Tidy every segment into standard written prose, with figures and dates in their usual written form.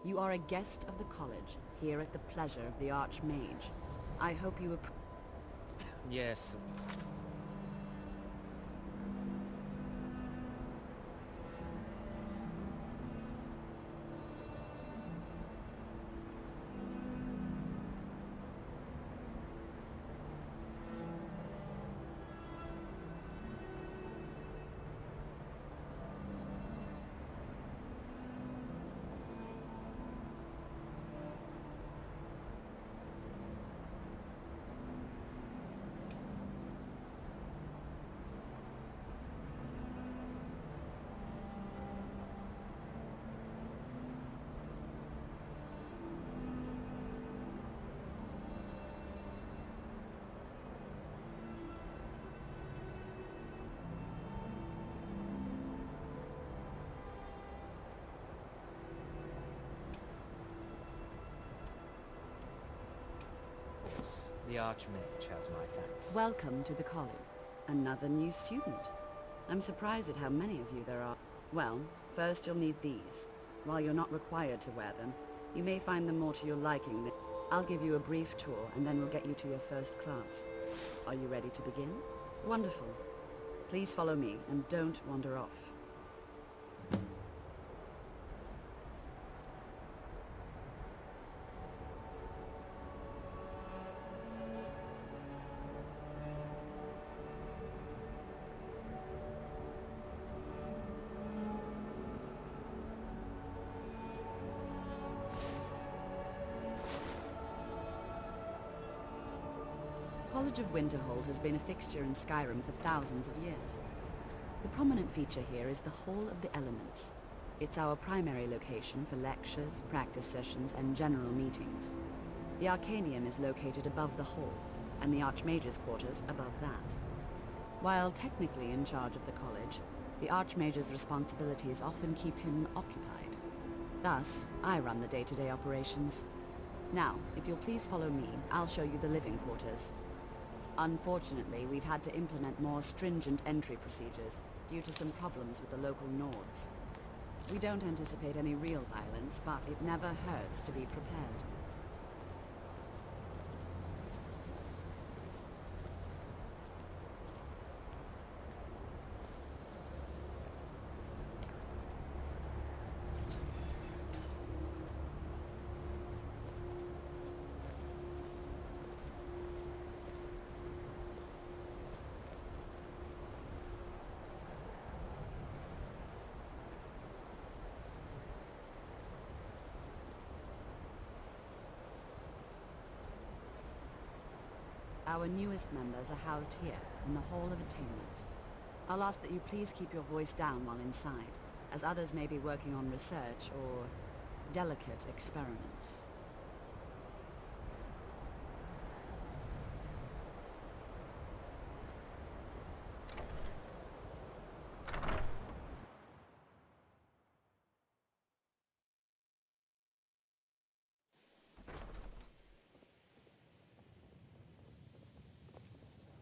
You are a guest of the college, here at the pleasure of the Archmage. I hope you appreciate. Yes. The Archmage has my thanks. Welcome to the college. Another new student. I'm surprised at how many of you there are. Well, first you'll need these. While you're not required to wear them, you may find them more to your liking. I'll give you a brief tour and then we'll get you to your first class. Are you ready to begin? Wonderful. Please follow me and don't wander off. College of Winterhold has been a fixture in Skyrim for thousands of years. The prominent feature here is the Hall of the Elements. It's our primary location for lectures, practice sessions, and general meetings. The Arcanium is located above the hall, and the Archmage's quarters above that. While technically in charge of the college, the Archmage's responsibilities often keep him occupied. Thus, I run the day-to-day operations. Now, if you'll please follow me, I'll show you the living quarters. Unfortunately, we've had to implement more stringent entry procedures due to some problems with the local Nords. We don't anticipate any real violence, but it never hurts to be prepared. Our newest members are housed here, in the Hall of Attainment. I'll ask that you please keep your voice down while inside, as others may be working on research or delicate experiments.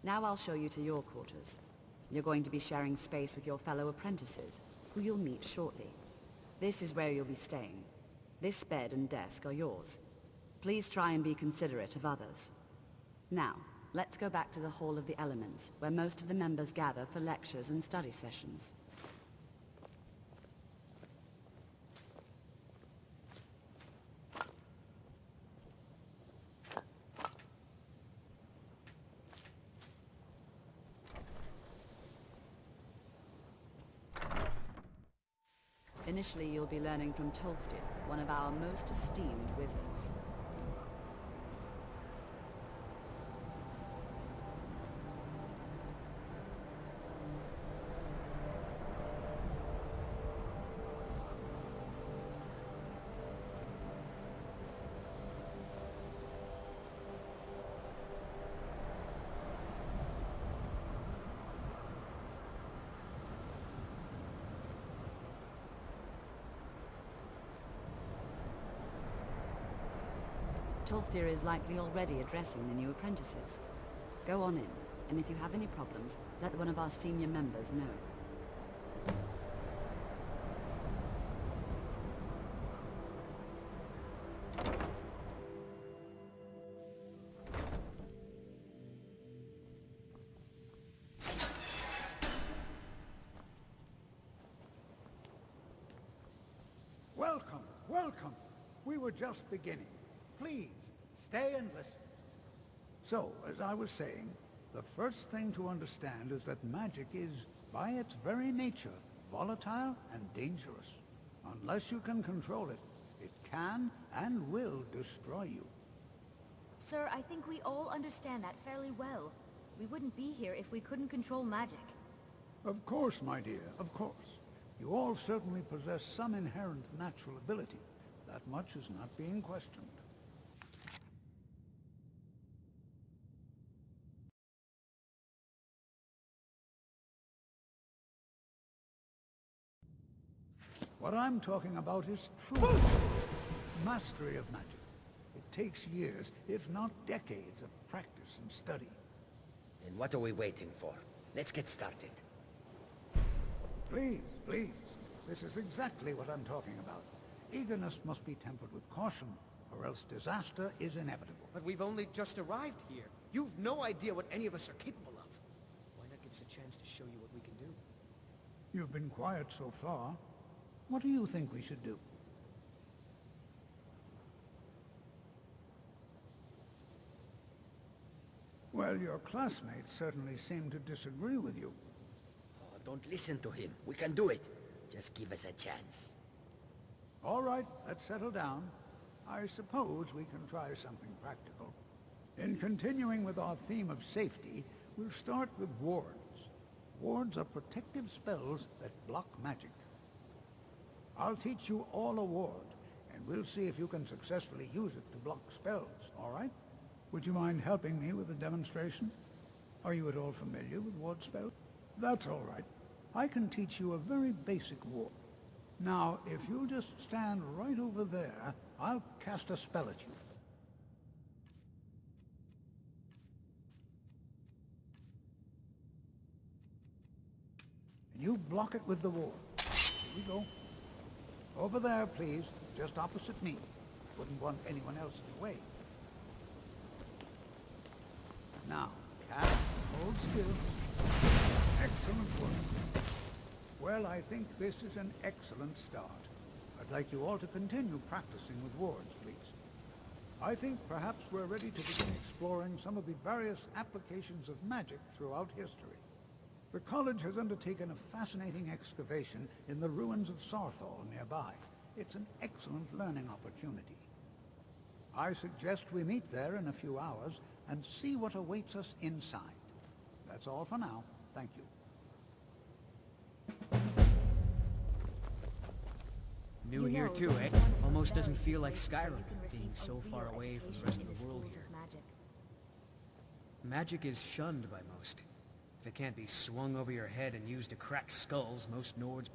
Now I'll show you to your quarters. You're going to be sharing space with your fellow apprentices, who you'll meet shortly. This is where you'll be staying. This bed and desk are yours. Please try and be considerate of others. Now, let's go back to the Hall of the Elements, where most of the members gather for lectures and study sessions. Initially, you'll be learning from Tolfdir, one of our most esteemed wizards. Tolfdir is likely already addressing the new apprentices. Go on in, and if you have any problems, let one of our senior members know. were just beginning. Please, stay and listen. So, as I was saying, the first thing to understand is that magic is, by its very nature, volatile and dangerous. Unless you can control it, it can and will destroy you. Sir, I think we all understand that fairly well. We wouldn't be here if we couldn't control magic. Of course, my dear, of course. You all certainly possess some inherent natural ability. That much is not being questioned. What I'm talking about is true mastery of magic. It takes years, if not decades, of practice and study. And what are we waiting for? Let's get started. Please, please. This is exactly what I'm talking about. Eagerness must be tempered with caution, or else disaster is inevitable. But we've only just arrived here. You've no idea what any of us are capable of. Why not give us a chance to show you what we can do? You've been quiet so far. What do you think we should do? Well, your classmates certainly seem to disagree with you. Oh, don't listen to him. We can do it. Just give us a chance. All right, let's settle down. I suppose we can try something practical. In continuing with our theme of safety, we'll start with wards. Wards are protective spells that block magic. I'll teach you all a ward, and we'll see if you can successfully use it to block spells, all right? Would you mind helping me with a demonstration? Are you at all familiar with ward spells? That's all right. I can teach you a very basic ward. Now, if you'll just stand right over there, I'll cast a spell at you. And you block it with the ward. Here we go. Over there, please, just opposite me. Wouldn't want anyone else in the way. Now, cast, hold still. Excellent work. Well, I think this is an excellent start. I'd like you all to continue practicing with wards, please. I think perhaps we're ready to begin exploring some of the various applications of magic throughout history. The college has undertaken a fascinating excavation in the ruins of Sarthal nearby. It's an excellent learning opportunity. I suggest we meet there in a few hours and see what awaits us inside. That's all for now. Thank you. New You here know, too, this eh? is one of the Almost doesn't very feel few like places where Skyrim, you can receive being a so far real away from the education rest in of the world schools here. of magic. Magic is shunned by most. If it can't be swung over your head and used to crack skulls, most Nords...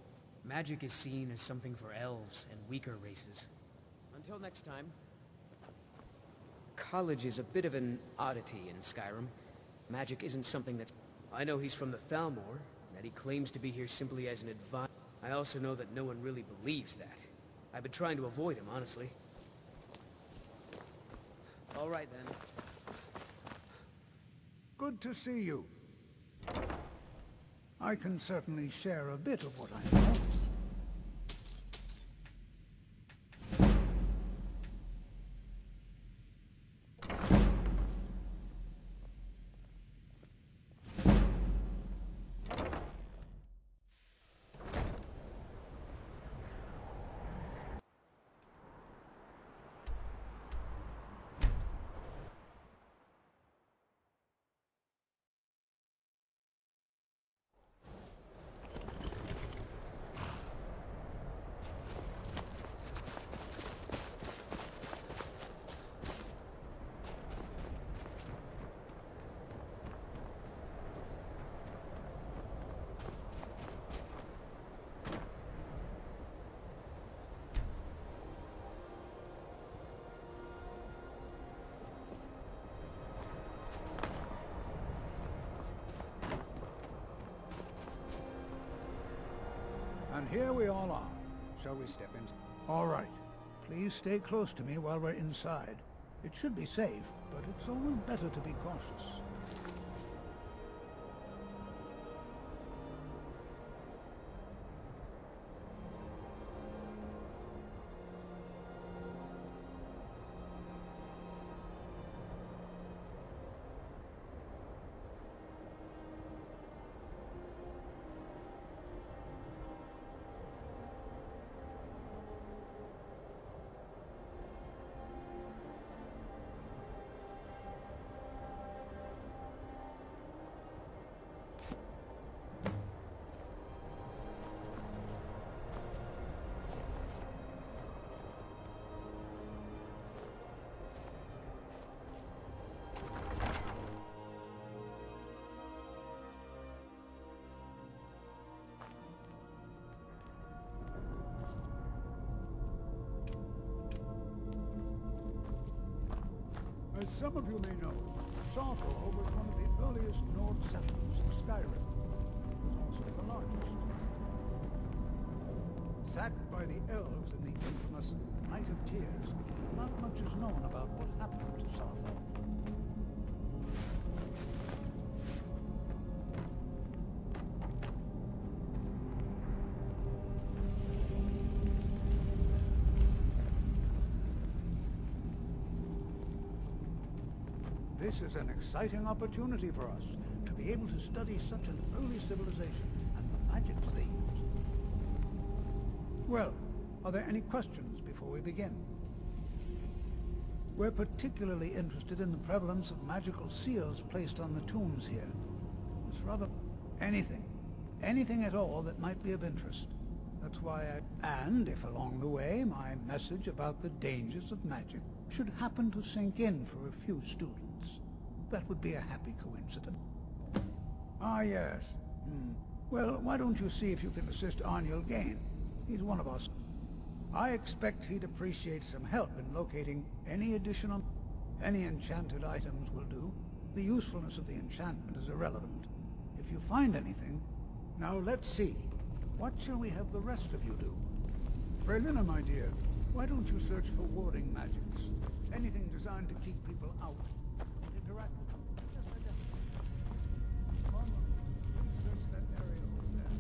Magic is seen as something for elves and weaker races. Until next time. College is a bit of an oddity in Skyrim. Magic isn't something that's... I know he's from the Thalmor, that he claims to be here simply as an advisor. I also know that no one really believes that. I've been trying to avoid him, honestly. All right, then. Good to see you. I can certainly share a bit of what I know. And here we all are. Shall we step in? All right. Please stay close to me while we're inside. It should be safe, but it's always better to be cautious. As some of you may know, Sawthor was one of the earliest Nord settlements of Skyrim. It was also the largest. Sacked by the elves in the infamous Night of Tears, not much is known about what happened to Sawthor. This is an exciting opportunity for us to be able to study such an early civilization and the magics they used. Well, are there any questions before we begin? We're particularly interested in the prevalence of magical seals placed on the tombs here. It's rather anything at all that might be of interest. That's why and if along the way my message about the dangers of magic should happen to sink in for a few students, that would be a happy coincidence. Ah, yes. Well, why don't you see if you can assist Arniel Gain? He's one of us. I expect he'd appreciate some help in locating any enchanted items will do. The usefulness of the enchantment is irrelevant. If you find anything... Now let's see. What shall we have the rest of you do? Freylina, my dear, why don't you search for warding magics? Anything designed to keep people out. Interact with them. Just identify. Mama, please search that area over there.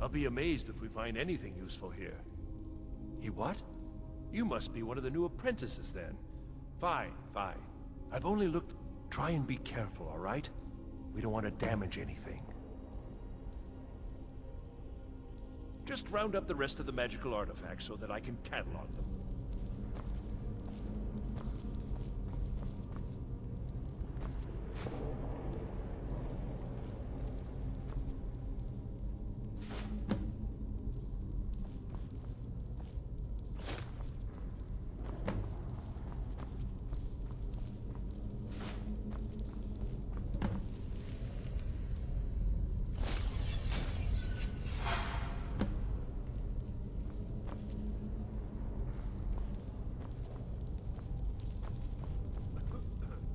I'll be amazed if we find anything useful here. He what? You must be one of the new apprentices then. Fine, fine. I've only looked... Try and be careful, all right? We don't want to damage anything. Just round up the rest of the magical artifacts so that I can catalog them.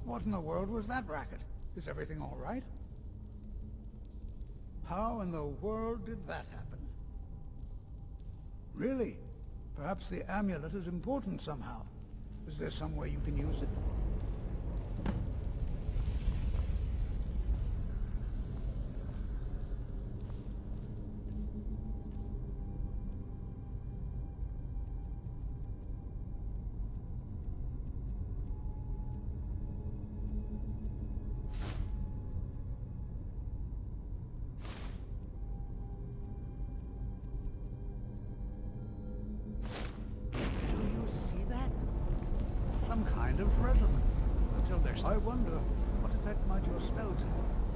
What in the world was that racket? Is everything all right? How in the world did that happen? Really? Perhaps the amulet is important somehow. Is there some way you can use it? Some kind of resonance. Until next time. I wonder, what effect might your spell take?